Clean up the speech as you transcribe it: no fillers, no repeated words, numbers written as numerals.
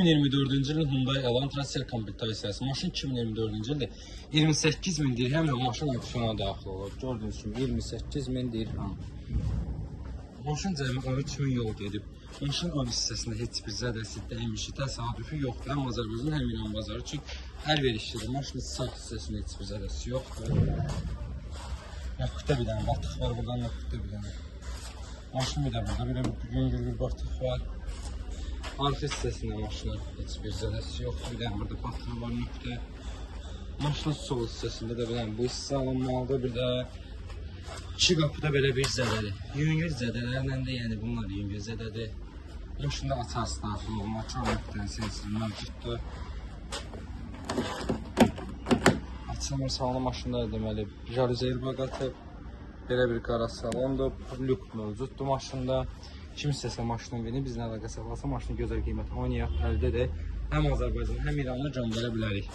2024-cü ilin Hyundai Elantra sel kompleksiyası. Maşın 2024-cü ildə 28.000 dirhemlə maşın opsiyona daxil olur. Gördüyünüz kimi 28.000 dirhem. Maşın cəmi 13.000 yol gedib. Maşın ön hissəsində heç bir zədəsi, dəymişi, təsadüfü yoxdur. Həm Azərbaycan, həm İran bazarı üçün əlverişlidir. Maşının sağ hissəsində heç bir zədəsi yoxdur. Nöqtə bir dənə batıq var, buradan nöqtə bir dənə. Maşın bir də burada belə yüngül bir batıq var. Arxa hissəsində maşının heç bir zədəsi yoxdur. Bir dənə burada batığı var, nöqtə. Maşının sol hissəsində də bir dənə bu hissə alınmalıdır. Bir də iki qapıda belə bir zədədir. Yüngül zədələrlə də, yəni bunlar yüngül zədədir. Maşında açarsı daxil olmaq, çox nöqtənin sensori mövcuddur. Açılmır salonu maşında deməli, jaluzi airbag atıb. Belə bir qara salondur, lük mövcuddur maşında. Kim istəsə maşının birini bizlə əlaqə saxlasa, maşının gözəl qiyməti oynayaq, əldə də həm Azərbaycan, həm İranı göndərə bilərik.